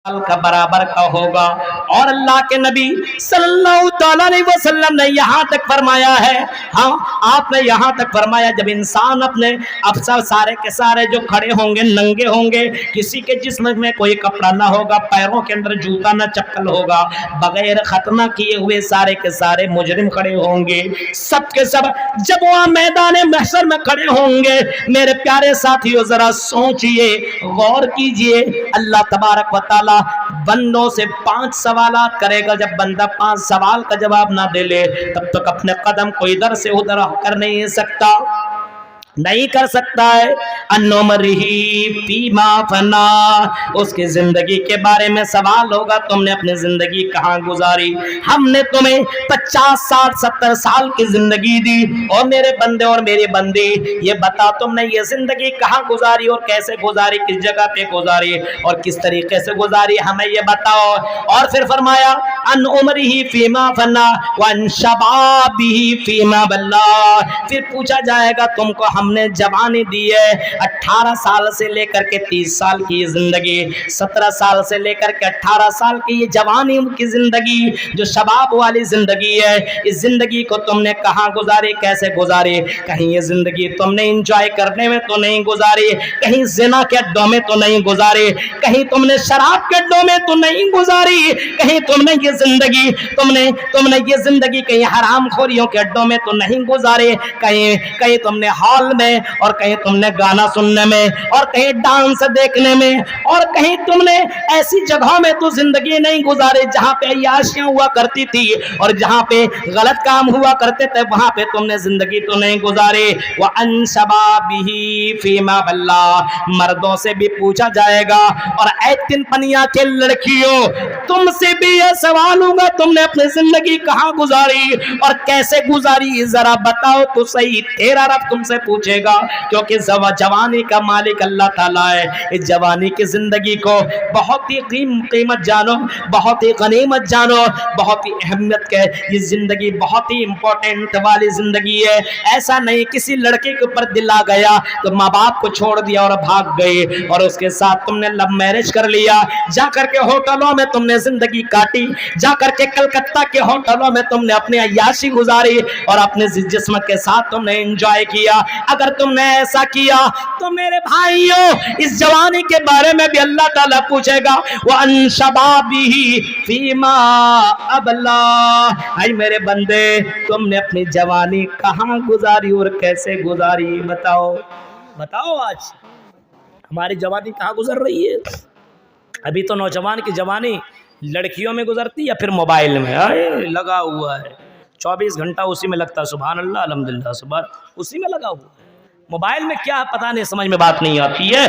का बराबर का होगा। और अल्लाह के नबी सल्लल्लाहु अलैहि वसल्लम ने यहाँ तक फरमाया है, हाँ आपने यहाँ तक फरमाया, जब इंसान अपने अफसर सारे के सारे जो खड़े होंगे नंगे होंगे, किसी के जिस्म में कोई कपड़ा ना होगा, पैरों के अंदर जूता ना चप्पल होगा, बगैर खतना किए हुए सारे के सारे मुजरिम खड़े होंगे, सब के सब जब वहाँ मैदान महशर में खड़े होंगे। मेरे प्यारे साथियों जरा सोचिए, गौर कीजिए, अल्लाह तबारक व तआला बंदों से 5 सवालात करेगा। जब बंदा 5 सवाल का जवाब ना दे ले तब तक अपने कदम को इधर से उधर कर नहीं सकता, नहीं कर सकता है। अन्नोमरिही फीमा फना, उसकी जिंदगी के बारे में सवाल होगा, तुमने अपनी जिंदगी कहाँ गुजारी। हमने तुम्हें 50 60 70 साल की जिंदगी दी, और मेरे बंदे और मेरी बंदी ये बता तुमने ये जिंदगी कहाँ गुजारी और कैसे गुजारी, किस जगह पे गुजारी और किस तरीके से गुजारी, हमें ये बताओ। और फिर फरमाया अन उमरिही फीमा फना व अन शबाबिही फीमा बल्ला, फिर पूछा जाएगा तुमको हमने जवानी दी है 18 साल से लेकर के 30 साल की जिंदगी, 17 साल से लेकर के 18 साल की ये जवानी की जिंदगी, जो शबाब वाली जिंदगी है, इस जिंदगी को तुमने कहाँ गुजारी, कैसे गुजारी। कहीं ये जिंदगी तुमने एंजॉय करने में तो नहीं गुजारी, कहीं जिना के अड्डों में तो नहीं गुजारी, कहीं तुमने शराब के अड्डों में तो नहीं गुजारी, कहीं तुमने ये जिंदगी तुमने ये जिंदगी कहीं हरामखोरियों के अड्डों में तो नहीं गुजारी, कहीं तुमने हॉल में, और कहीं तुमने गाना सुनने में, और कहीं डांस देखने में, और कहीं तुमने ऐसी जगहों में तो जिंदगी नहीं गुजारी जहां पे अय्याशियां हुआ करती थी और जहां पे गलत काम हुआ करते थे, वहां पे तुमने जिंदगी तो नहीं गुजारी। व अन शबाबिही फीमा बल्ला, मर्दों से भी पूछा जाएगा, और ऐ तिनपनिया के लड़कियों तुमसे भी यह सवाल होगा, तुमने अपनी जिंदगी कहां गुजारी और कैसे गुजारी, जरा बताओ तो सही। तेरा रब तुमसे पूछेगा, क्योंकि जवानी का मालिक अल्लाह ताला है। इस जवानी की जिंदगी को बहुत ही कीमत जानो, बहुत ही गनीमत जानो, बहुत ही अहमियत के, ये जिंदगी बहुत ही इंपॉर्टेंट वाली जिंदगी है। ऐसा नहीं किसी लड़के के ऊपर दिल आ गया तो माँ बाप को छोड़ दिया और भाग गए और उसके साथ तुमने लव मैरिज कर लिया, जाकर के होटलों में तुमने जिंदगी काटी, जाकर के कलकत्ता के होटलों में तुमने अपनी अय्याशी गुजारी और अपने जिस्म के साथ तुमने एंजॉय किया। अगर तुमने ऐसा किया तो मेरे भाइयों इस जवानी के बारे में भी अल्लाह ताला पूछेगा, वो अन शबाबिही फीमा अबला, आई मेरे बंदे तुमने अपनी जवानी कहाँ गुजारी और कैसे गुजारी, बताओ बताओ। आज हमारी जवानी कहाँ गुजर रही है? अभी तो नौजवान की जवानी लड़कियों में गुजरती या फिर मोबाइल में लगा हुआ है, 24 घंटा उसी में लगता है। सुभान अल्लाह अल्हम्दुलिल्लाह, सुभान, उसी में लगा हुआ है। मोबाइल में क्या पता नहीं, समझ में बात नहीं आती है।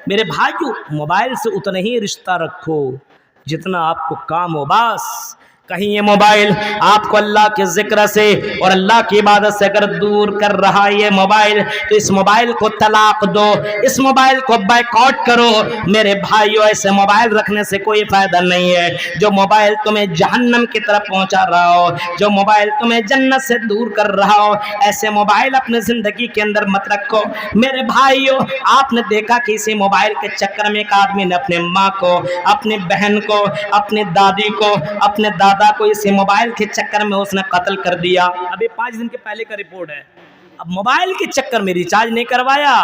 मेरे भाइयों मोबाइल से उतना ही रिश्ता रखो जितना आपको काम हो। बस कहीं ये मोबाइल आपको अल्लाह के जिक्र से और अल्लाह की इबादत से अगर दूर कर रहा है ये मोबाइल, तो इस मोबाइल को तलाक दो, इस मोबाइल को बायकॉट करो। मेरे भाइयों ऐसे मोबाइल रखने से कोई फायदा नहीं है। जो मोबाइल तुम्हें जहन्नम की तरफ पहुंचा रहा हो, जो मोबाइल तुम्हें जन्नत से दूर कर रहा हो, ऐसे मोबाइल अपने जिंदगी के अंदर मत रखो। मेरे भाइयों आपने देखा कि इसी मोबाइल के चक्कर में एक आदमी ने अपने माँ को, अपनी बहन को, अपनी दादी को, अपने दादा को इसी मोबाइल के चक्कर में उसने कत्ल कर दिया। अभी 5 दिन के पहले का रिपोर्ट है। अब मोबाइल के चक्कर में रिचार्ज नहीं करवाया,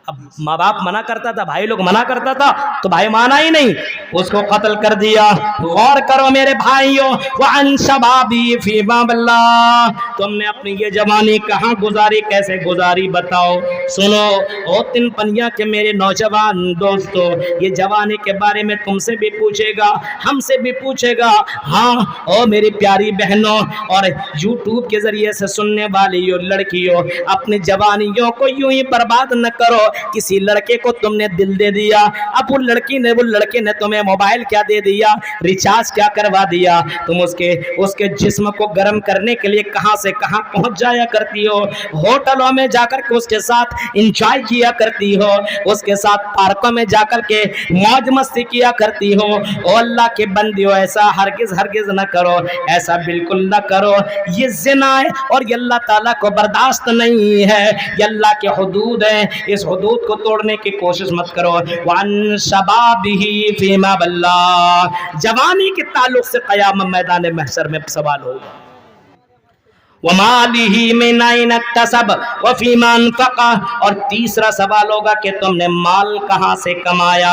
अब माँ बाप मना करता था, भाई लोग मना करता था तो भाई माना ही नहीं, उसको कत्ल कर दिया। गौर करो मेरे भाइयों, वअन शबाबी फीमा बल्ला, तुमने अपनी ये जवानी कहाँ गुजारी, कैसे गुजारी, बताओ। सुनो ओ तिनपनिया के मेरे नौजवान दोस्तों, ये जवानी के बारे में तुमसे भी पूछेगा, हमसे भी पूछेगा। हाँ ओ मेरी प्यारी बहनों और यूट्यूब के जरिए से सुनने वाली लड़कियों, अपनी जवानियों को यूं ही बर्बाद न करो। किसी लड़के को तुमने दिल दे दिया, अब वो लड़के ने तुम्हें मोबाइल क्या दे दिया, रिचार्ज क्या करवा दिया, तुम उसके जिस्म को गर्म करने के लिए कहां से कहां पहुंच जाया करती हो। होटलों में जाकर के उसके साथ एंजॉय किया करती हो, उसके साथ पार्कों में जाकर के मौज मस्ती किया करती हो। ओ अल्लाह के बंदियों ऐसा हरगिज न करो, ऐसा बिल्कुल न करो। ये ज़िना है और ये अल्लाह ताला को बर्दाश्त नहीं है, ये अल्लाह के हुदूद है, इस हुदूद को तोड़ने की कोशिश मत करो। वन शबाबिही फीमा जनाब अल्लाह जवानी के ताल्लुक से क़यामत मैदान महशर में सवाल होगा। वमालिही मिन ऐन इक्तसब व फीमा अनफ़क़ा, और तीसरा सवाल होगा कि तुमने माल कहाँ से कमाया।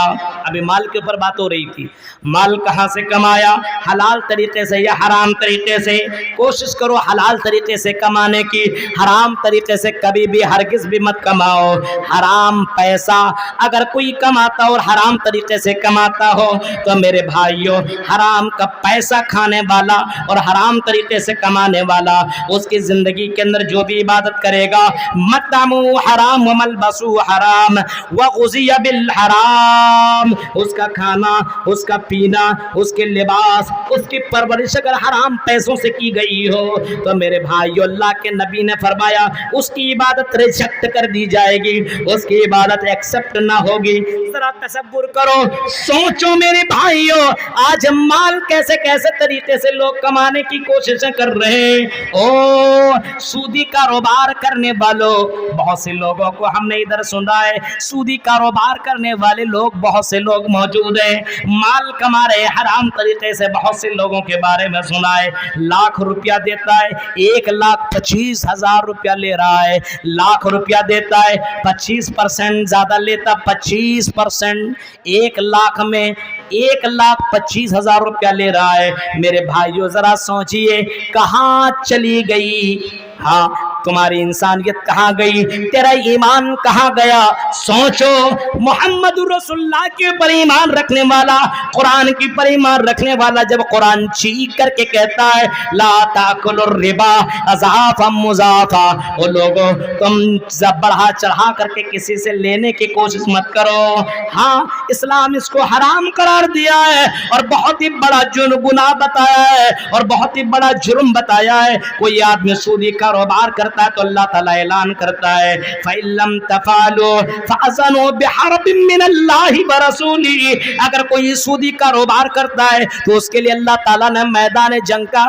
अभी माल के ऊपर बात हो रही थी, माल कहाँ से कमाया, हलाल तरीके से या हराम तरीके से। कोशिश करो हलाल तरीके से कमाने की, हराम तरीके से कभी भी हरगिज़ भी मत कमाओ। हराम पैसा अगर कोई कमाता और हराम तरीके से कमाता हो तो मेरे भाइयों, हराम का पैसा खाने वाला और हराम तरीके से कमाने वाला, उसकी जिंदगी के अंदर जो भी इबादत करेगा, मतमू हराम व मलबसू हराम व गुज़िया बिल हराम, उसका खाना, उसका पीना, उसके लिबास, उसकी परवरिश अगर हराम पैसों से की गई हो तो मेरे भाइयों, अल्लाह के नबी ने फरमाया उसकी इबादत रिजेक्ट कर दी जाएगी, उसकी इबादत एक्सेप्ट ना होगी। जरा तसव्वुर करो, सोचो मेरे भाइयों, आज माल कैसे कैसे तरीके से लोग कमाने की कोशिशें कर रहे हैं। ओ सूदी कारोबार करने वालों, बहुत से लोगों को हमने इधर सुना है, सूदी कारोबार करने वाले लोग बहुत से लोग मौजूद हैं, माल कमा रहे हराम तरीके से। बहुत से लोगों के बारे में सुना है, लाख रुपया देता है, 1,25,000 रुपया ले रहा है, लाख रुपया देता है, 25% ज्यादा लेता, 25%, 1 लाख में 1,25,000 रुपया ले रहा है। मेरे भाइयों जरा सोचिए कहाँ चली गई, हाँ तुम्हारी इंसानियत कहाँ गई, तेरा ईमान कहाँ गया। सोचो, मोहम्मद रसूलुल्लाह के ऊपर ईमान रखने वाला, कुरान के ऊपर ईमान रखने वाला, जब कुरान चीख करके कहता है ला ताकुलुर रिबा अज़ाफ़ा मुज़ाफ़ा, वो लोगों तुम जब बढ़ा चढ़ा करके किसी से लेने की कोशिश मत करो। हाँ, इस्लाम इसको हराम करार दिया है और बहुत ही बड़ा गुनाह बताया है और बहुत ही बड़ा जुर्म बताया है। कोई आदमी सूदी कारोबार करता है तो अल्लाह ताला ऐलान करता है फ़इल्लम तफ़अलू फ़अज़नु बिहर्बिन मिनल्लाहि व रसूलिही, अगर कोई सूदी कारोबार करता है तो उसके लिए अल्लाह ताला ने मैदान जंग का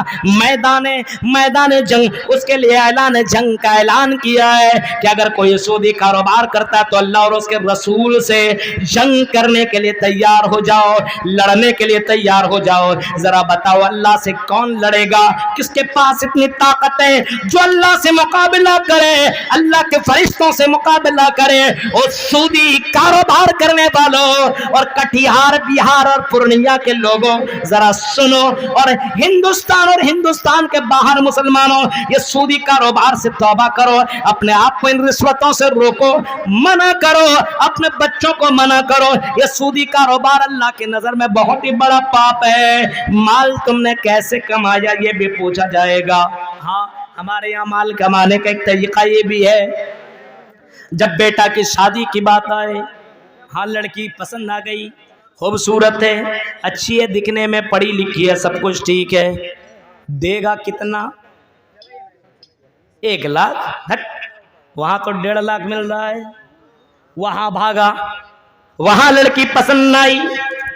मैदान जंग उसके लिए ऐलान जंग का ऐलान किया है कि अगर कोई सूदी कारोबार करता है तो अल्लाह और उसके रसूल से जंग करने के लिए तैयार हो जाओ, लड़ने के लिए तैयार हो जाओ। जरा बताओ अल्लाह से कौन लड़ेगा, किसके पास इतनी ताकत है जो अल्लाह से मुकाबला करे, अल्लाह के फरिश्तों से मुकाबला करे। और सूदी कारोबार करने वालों और कटिहार, बिहार और पूर्णिया के लोगों जरा सुनो, और हिंदुस्तान के बाहर मुसलमानों, ये सूदी कारोबार से तौबा करो, अपने आप को इन रिश्वतों से रोको, मना करो, अपने बच्चों को मना करो। ये सूदी कारोबार अल्लाह की नजर में बहुत ही बड़ा पाप है। माल तुमने कैसे कमाया ये भी पूछा जाएगा। हाँ, हमारे यहाँ माल कमाने का एक तरीका ये भी है, जब बेटा की शादी की बात आए, हाँ लड़की पसंद आ गई, खूबसूरत है, अच्छी है, दिखने में पढ़ी लिखी है, सब कुछ ठीक है, देगा कितना? 1 लाख। हट, वहाँ तो 1.5 लाख मिल रहा है। वहाँ भागा, वहाँ लड़की पसंद आई,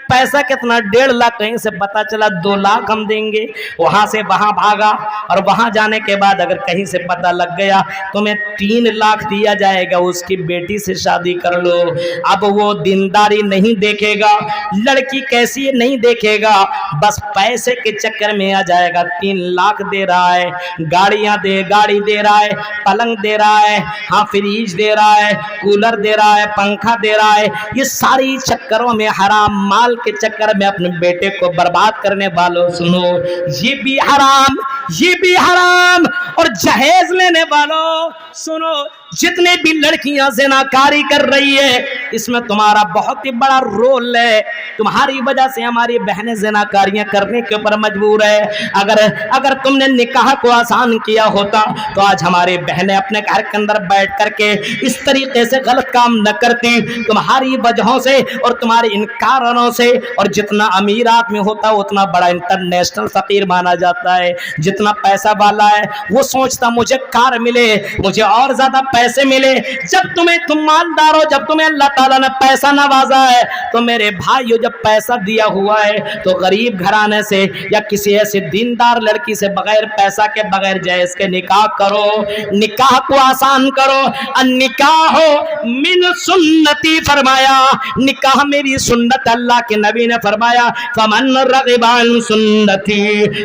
पैसा कितना? 1.5 लाख। कहीं से पता चला 2 लाख हम देंगे, वहां से वहां भागा, और वहां जाने के बाद अगर कहीं से पता लग गया तुम्हें 3 लाख दिया जाएगा, उसकी बेटी से शादी कर लो। अब वो दीनदारी नहीं देखेगा, लड़की कैसी है नहीं देखेगा, बस पैसे के चक्कर में आ जाएगा। 3 लाख दे रहा है, गाड़ी दे रहा है, पलंग दे रहा है, हाँ फ्रिज दे रहा है, कूलर दे रहा है, पंखा दे रहा है, ये सारी चक्करों में, हराम माल के चक्कर में अपने बेटे को बर्बाद करने वालों सुनो, ये भी हराम। और जहेज लेने वालों सुनो, जितने भी लड़कियां ज़िनाकारी कर रही है, इसमें तुम्हारा बहुत ही बड़ा रोल है। तुम्हारी वजह से हमारी बहनें ज़िनाकारियां करने के ऊपर मजबूर है। अगर तुमने निकाह को आसान किया होता तो आज हमारी बहनें अपने घर के अंदर बैठ करके इस तरीके से गलत काम न करती। तुम्हारी वजहों से और तुम्हारे इन कारणों से, और जितना अमीर आदमी होता है उतना बड़ा इंटरनेशनल फकीर माना जाता है, जितना जितना पैसा वाला है वो सोचता मुझे कार मिले, मुझे और ज्यादा पैसे मिले। जब तुम मालदार हो, जब तुम्हें अल्लाह ताला ने पैसा नवाजा है, तो मेरे भाइयों जब पैसा दिया हुआ है तो गरीब घराने से या किसी ऐसे दीनदार लड़की से बगैर पैसा के, बगैर जहेज के निकाह करो, निकाह को आसान करो। निकाह मिन सुन्नती फरमाया, निकाह मेरी सुन्नत, अल्लाह के नबी ने फरमाया फमन रग़िबा अन सुन्नती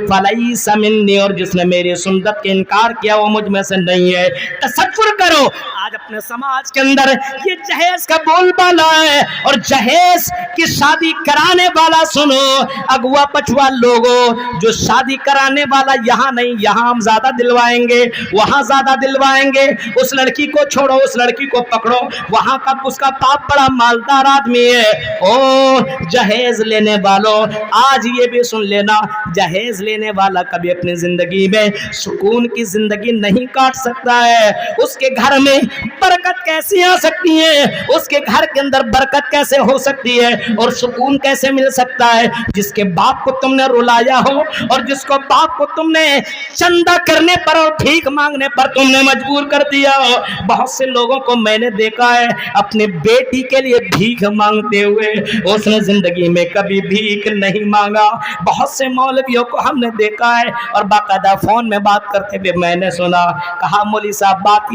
फलैसा मिन्नी, और जिसने मेरी सुन्नत के इनकार किया वो मुझ में से नहीं है। तसव्वुर करो आज अपने समाज के अंदर ये जहेज का बोलबाला है, और जहेज की शादी कराने वाला सुनो अगुआ पछुआ लोगों, जो शादी कराने वाला यहाँ नहीं, यहाँ हम ज्यादा दिलवाएंगे, वहां ज्यादा दिलवाएंगे, उस लड़की को छोड़ो उस लड़की को पकड़ो, वहां का उसका बाप बड़ा मालदार आदमी है। ओ जहेज लेने वालों आज ये भी सुन लेना, जहेज लेने वाला कभी अपनी जिंदगी में सुकून की जिंदगी नहीं काट सकता है। उसके घर में बरकत कैसी आ सकती है, उसके घर के अंदर बरकत कैसे हो सकती है और सुकून कैसे मिल सकता है, जिसके बाप को तुमने रुलाया हो और जिसको बाप को तुमने चंदा करने पर और भीख मांगने पर तुमने मजबूर कर दिया हो। बहुत से लोगों को मैंने देखा है अपनी बेटी के लिए भीख मांगते हुए, उसने जिंदगी में कभी भीख नहीं मांगा। बहुत से मौलवियों को हमने देखा है और बाकायदा फोन में बात करते हुए मैंने सुना, कहा मौलवी साहब बात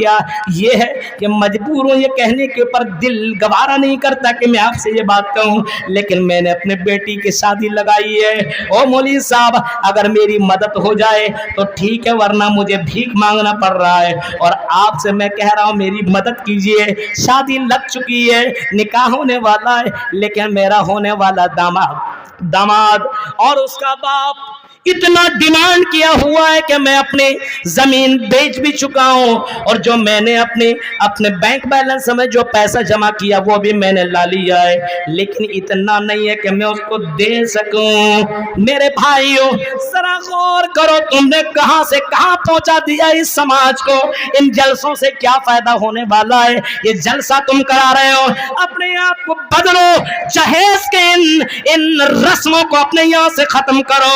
ये है कि मजबूर हूं, ये कहने के ऊपर दिल गवारा नहीं करता कि मैं आपसे ये बात कहूं, लेकिन मैंने अपने बेटी की शादी लगाई है। ओ मौलवी साहब अगर मेरी मदद हो जाए तो ठीक है, वरना मुझे भीख मांगना पड़ रहा है, और आपसे मैं कह रहा हूं मेरी मदद कीजिए। शादी लग चुकी है, निकाह होने वाला है, लेकिन मेरा होने वाला दामाद और उसका बाप इतना डिमांड किया हुआ है कि मैं अपनी जमीन बेच भी चुका हूं, और जो मैंने अपने बैंक बैलेंस में जो पैसा जमा किया वो भी मैंने ला लिया है, लेकिन इतना नहीं है कि मैं उसको दे सकूं। मेरे भाइयों जरा गौर करो, तुमने कहां से कहां पहुंचा दिया इस समाज को। इन जलसों से क्या फायदा होने वाला है? ये जलसा तुम करा रहे हो, अपने आप को बदलो, जहेज के इन रस्मों को अपने यहां से खत्म करो,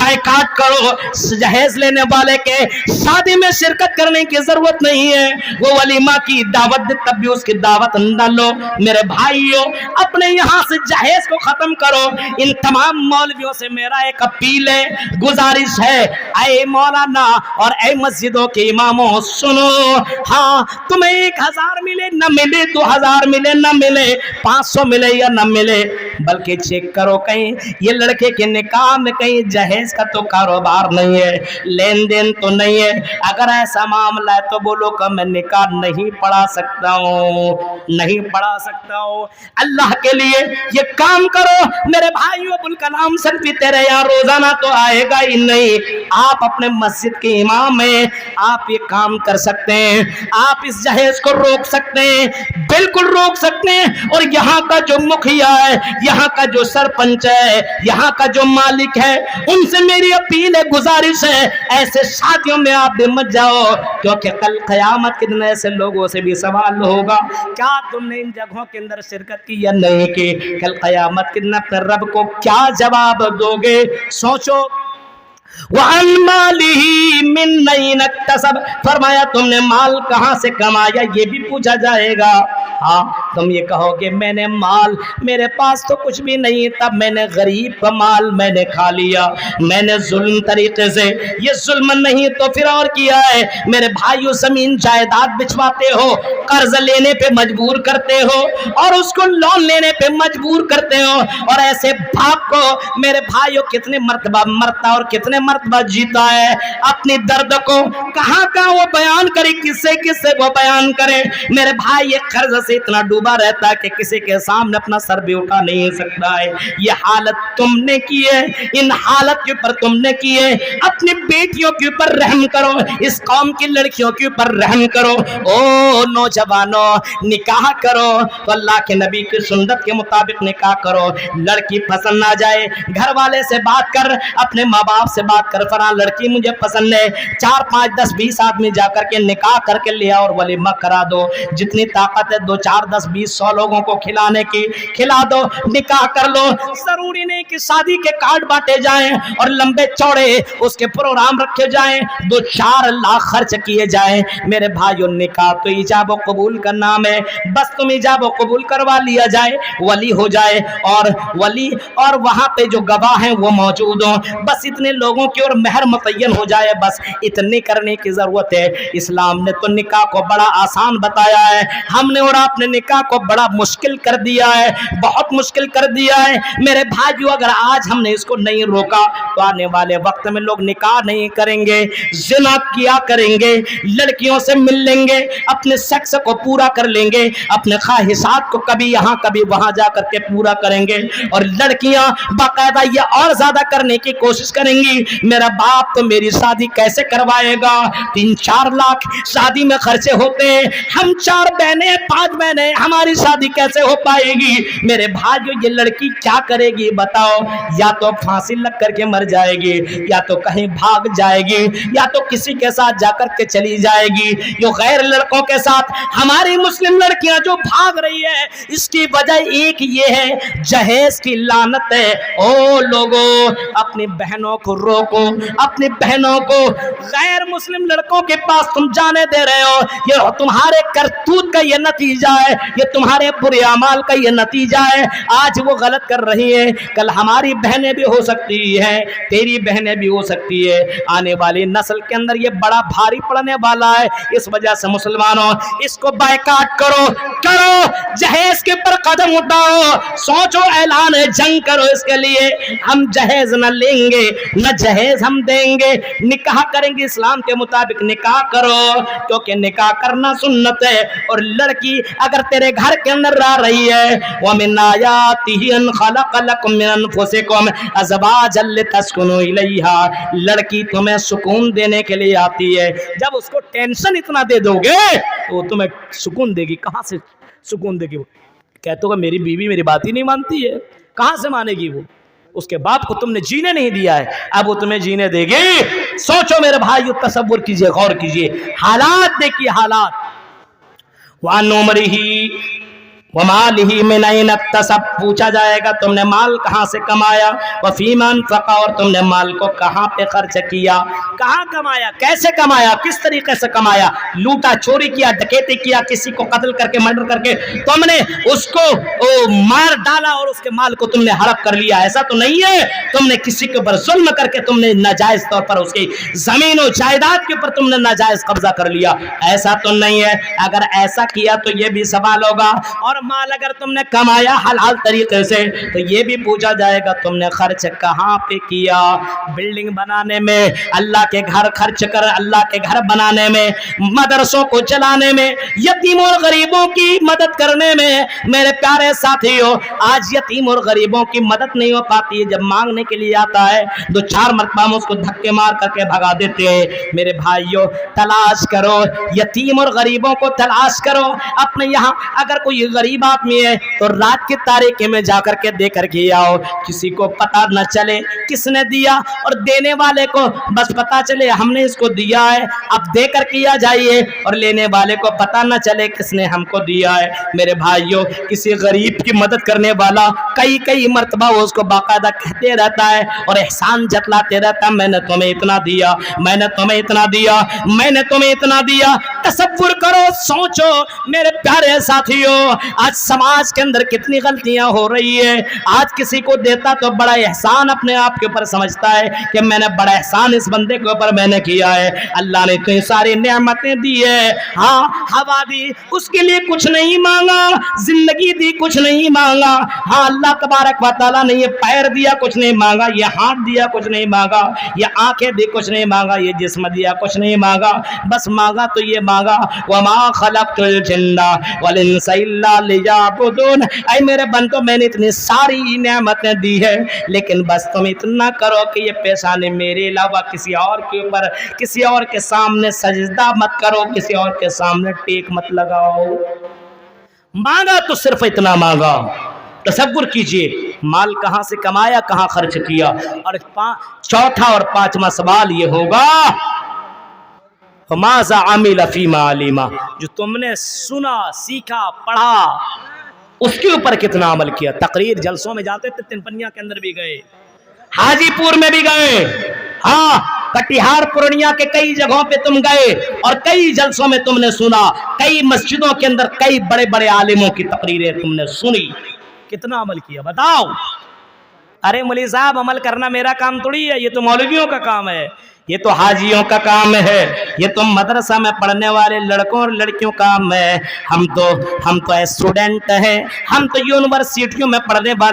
बायकाट करो। जहेज लेने वाले के शादी में शिरकत करने की जरूरत नहीं है, वो वलीमा की दावत दे तब भी उसकी दावत न लो। मेरे भाइयों अपने यहाँ से जहेज को खत्म करो। इन तमाम मौलवियों से मेरा एक अपील है, गुजारिश है, ऐ मौलाना और ऐ मस्जिदों के इमामों सुनो, हाँ तुम्हें 1000 मिले न मिले, 2000 मिले न मिले, 500 मिले या न मिले, बल्कि चेक करो कहीं ये लड़के के निकाह में कहीं जहेज का तो कारोबार नहीं है, लेन देन तो नहीं है। अगर ऐसा मामला है तो बोलो कि मैं निकाह नहीं पढ़ा सकता हूँ, नहीं पढ़ा सकता हूँ। अल्लाह के लिए ये काम करो मेरे भाइयों। अबुल कलाम सल्फी तेरे यहाँ रोजाना तो आएगा ही नहीं, आप अपने मस्जिद के इमाम हैं, आप ये काम कर सकते हैं, आप इस जहेज को रोक सकते हैं, बिल्कुल रोक सकते हैं। और यहाँ का जो मुखिया है, यहाँ का जो सरपंच है, यहाँ का जो मालिक है, उनसे मेरी अपील है, गुजारिश है, ऐसे शादियों में आप भी मत जाओ, क्योंकि कल क़यामत के दिन ऐसे लोगों से भी सवाल होगा, क्या तुमने इन जगहों के अंदर शिरकत की या नहीं की? कल क़यामत के दिन अपने रब को क्या जवाब दोगे? सोचो। फरमाया तुमने माल कहां से कमाया ये भी पूछा जाएगा। हाँ तुम ये कहोगे मैंने माल, मेरे पास तो कुछ भी नहीं था, मैंने गरीब का माल मैंने खा लिया, मैंने जुल्म तरीके से, ये जुल्म नहीं तो फिर और किया है। मेरे भाइयों जमीन जायदाद बिछवाते हो, कर्ज लेने पे मजबूर करते हो और उसको लोन लेने पे मजबूर करते हो, और ऐसे बाप को मेरे भाइयों कितने मर्तबा मरता और कितने मर्तबा जीता है। अपनी दर्द को कहां कहां वो बयान करे, किससे किससे वो बयान करे। मेरे भाई ये कर्ज से इतना डूबा रहता है कि किसी के सामने अपना सर भी उठा नहीं सकता है। ये हालत तुमने की है, इन हालत के ऊपर तुमने की है। अपनी बेटियों के ऊपर रहम करो, इस कौम की लड़कियों के ऊपर रहम करो। ओ नौजवानों निकाह करो तो अल्लाह के नबी की सुन्नत के मुताबिक निकाह करो। लड़की पसंद ना जाए घर वाले से बात कर, अपने माँ बाप से بات کر فلاں لڑکی مجھے پسند ہے, 4 5 10 20 آدمی جا کر کے نکاح کر کے لے آؤ اور ولیمہ کرا دو, جتنی طاقت ہے 2 4 10 20 100 لوگوں کو کھلانے کی کھلا دو, نکاح کر لو. ضروری نہیں کہ شادی کے کارڈ بانٹے جائیں اور لمبے چوڑے اس کے پروگرام رکھے جائیں, 2 4 لاکھ خرچ کیے جائیں. میرے بھائیو نکاح تو ایجاب و قبول کا نام ہے, بس تم ایجاب و قبول کروا لیا جائے, ولی ہو جائے اور ولی اور وہاں پہ جو گواہ ہیں وہ موجود ہوں, بس اتنے لوگوں کی اور مہر متعین ہو جائے, بس اتنے کرنے کی ضرورت ہے. اسلام نے تو نکاح کو بڑا آسان بتایا ہے, ہم نے اور آپ نے نکاح کو بڑا مشکل کر دیا ہے, بہت مشکل کر دیا ہے. میرے بھائیو اگر آج ہم نے اس کو نہیں روکا تو آنے والے وقت میں لوگ نکاح نہیں کریں گے, زنا کیا کریں گے, لڑکیوں سے مل لیں گے, اپنے سیکس کو پورا کر لیں گے, اپنے خواہشات کو کبھی یہاں کبھی وہاں جا کر کے پورا کریں گے, اور لڑکیاں باقاعدہ یہ اور زیادہ کرنے کی کوشش کریں گی. میرا باپ تو میری شادی کیسے کروائے گا, 3 4 لاکھ شادی میں خرچے ہوتے ہیں, ہم 4 بہنیں 5 بہنیں, ہماری شادی کیسے ہو پائے گی. میرے بھائیو یہ لڑکی کیا کرے گی بتاؤ, یا تو پھانسی لگ کر کے مر جائے گی, یا تو کہیں بھاگ جائے گی, یا تو کسی کے ساتھ جا کر کے چلی جائے گی. جو غیر لڑکوں کے ساتھ ہماری مسلم لڑکیاں جو بھاگ رہی ہے, اس کی وجہ ایک یہ ہے, جہیز کی لعنت ہے. او لوگوں اپنی بہنوں کو روکو, اپنی بہنوں کو غیر مسلم لڑکوں کے پاس تم جانے دے رہے ہو, یہ تمہارے کرتوت کا یہ نتیجہ ہے, یہ تمہارے برے اعمال کا یہ نتیجہ ہے. آج وہ غلط کر رہی ہیں, کل ہماری بہنیں بھی ہو سکتی ہیں, تیری بہنیں بھی ہو سکتی ہے. آنے والی نسل کے اندر یہ بڑا بھاری پڑنے والا ہے. اس وجہ سے مسلمانوں اس کو بائیکاٹ کرو, جہیز کے پر قدم اٹھاؤ, سوچو اعلان جنگ کرو اس کے لیے. ہم جہیز نہ لیں گے, نہ جہیز ہم دیں گے, نکاح کریں گے اسلام کے مطابق نکاح کرو, کیونکہ نکاح کرنا سنت ہے. اور لڑکی اگر تیرے گھر کے اندر رہ رہی ہے, وَمِنْ آيَاتِهِ أَنْ خَلَقَ لَكُم مِّنْ أَنفُسِكُمْ أَزْوَاجًا لِتَسْكُنُوا إِلَيْهَا, لڑکی تمہیں سکون دینے کے لیے آتی ہے. جب اس کو ٹینشن اتنا دے دو گے تو تمہیں سکون دے گی. کہاں سے سکون دے گی؟ وہ کہتے ہو کہ میری بیوی میری بات ہی نہیں مانتی ہے, کہاں سے مانے گی وہ؟ اس کے باپ کو تم نے جینے نہیں دیا ہے, اب وہ تمہیں جینے دے گی. سوچو میرے بھائیو, تصور کیجئے, غور کیجئے, حالات دیکھیے حالات. وَعَنْ عُمْرِهِ وَمَالِهِ مِنْ أَيْنَ اكْتَسَبَ, پوچھا جائے گا تم نے مال کہاں سے کمایا, وَفِيمَ أَنْفَقَ, اور تم نے مال کو کہاں پہ خرچ کیا, کہاں کمایا, کیسے کمایا, کس طریقے سے کمایا, لوٹا چوری کیا, ڈکیتی کیا, کسی کو قتل کر کے مرڈر کر کے تم نے اس کو مار ڈالا اور اس کے مال کو تم نے ہڑپ کر لیا, ایسا تو نہیں ہے. تم نے کسی کے اوپر ظلم کر کے تم نے ناجائز طور پر اس کی زمین و جائیداد کے اوپر تم نے ناجائز قبضہ کر لیا, ایسا تو نہیں ہے. اگر ایسا کیا تو یہ بھی سوال ہوگا. اور مال اگر تم نے کمایا حلال طریقے سے تو یہ بھی پوچھا جائے گا تم نے خرچ کہاں پہ کیا. بلڈنگ بنانے میں, اللہ کے گھر خرچ کر, اللہ کے گھر بنانے میں, مدرسوں کو چلانے میں, یتیموں اور غریبوں کی مدد کرنے میں. میرے پیارے ساتھیوں, آج یتیم اور غریبوں کی مدد نہیں ہو پاتی ہے. جب مانگنے کے لیے آتا ہے 2 4 مرتبہ ہم اس کو دھکے مار کر کے بھگا دیتے ہیں. میرے بھائیوں تلاش کرو, یتیم اور غریبوں کو تلاش کرو. اپنے یہاں اگر کوئی غریب آدمی ہے تو رات کی تاریکی میں جا کر کے دے کر کے آؤ, کسی کو پتا نہ چلے کس نے دیا, اور دینے والے کو بس پتا چلے ہم نے اس کو دیا ہے, اب دے کر کیا جائیے, اور لینے والے کو پتا نہ چلے کس نے ہم کو دیا ہے. میرے بھائیوں کسی غریب کی مدد کرنے والا کئی مرتبہ وہ اس کو باقاعدہ کہتے رہتا ہے اور احسان جتلاتے رہتا ہے, میں نے تمہیں اتنا دیا, میں نے تمہیں اتنا دیا, میں نے تمہیں اتنا دیا. تصور کرو, سوچو میرے پیارے ساتھیوں, آج سماج کے اندر کتنی غلطیاں ہو رہی ہے. آج کسی کو دیتا تو بڑا احسان اپنے آپ کے اوپر سمجھتا ہے کہ میں نے بڑا احسان اس بندے کے اوپر میں نے کیا ہے. اللہ نے تو ساری نعمتیں دی ہے, ہاں ہوا دی, اس کے لیے کچھ نہیں مانگا, زندگی دی کچھ نہیں مانگا. ہاں اللہ تبارک و تعالیٰ نے یہ پیر دیا کچھ نہیں مانگا, یہ ہاتھ دیا کچھ نہیں مانگا, یہ آنکھیں دی کچھ نہیں مانگا, یہ جسم دیا کچھ نہیں مانگا, بس مانگا تو یہ مانگا وَمَا خَلَقْتُ الْجِنَّ وَالْإِنسَ إِلَّا لِيَعْبُدُونَ. اے میرے بندو میں نے اتنی ساری نعمتیں دی ہے, لیکن بس تم اتنا کرو کہ یہ پیشانی میرے علاوہ کسی اور کے اوپر, کسی اور کے سامنے سجدہ مت کرو, کسی اور کے سامنے ٹیک مت لگاؤ. مانگا تو صرف اتنا مانگا. تصور کیجئے مال کہاں سے کمایا, کہاں خرچ کیا. اور چوتھا اور پانچواں سوال یہ ہوگا ماذا عمل فیما علم, جو تم نے سنا, سیکھا, پڑھا, اس کے اوپر کتنا عمل کیا. تقریر جلسوں میں جاتے تھے, تنپنیا کے اندر بھی گئے, حاجی پور میں بھی گئے, ہاں کٹیہار پورنیا کے کئی جگہوں پہ تم گئے اور کئی جلسوں میں تم نے سنا, کئی مسجدوں کے اندر کئی بڑے بڑے عالموں کی تقریریں تم نے سنی. کتنا عمل کیا بتاؤ. ارے مولوی صاحب عمل کرنا میرا کام تھوڑی ہے, یہ تو مولویوں کا کام ہے, یہ تو حاجیوں کا کام ہے, یہ تو مدرسہ میں پڑھنے والے لڑکوں اور لڑکیوں کا کام ہے. ہم تو اسٹوڈنٹ ہیں, ہم تو یونیورسٹیوں میں پڑھنے والے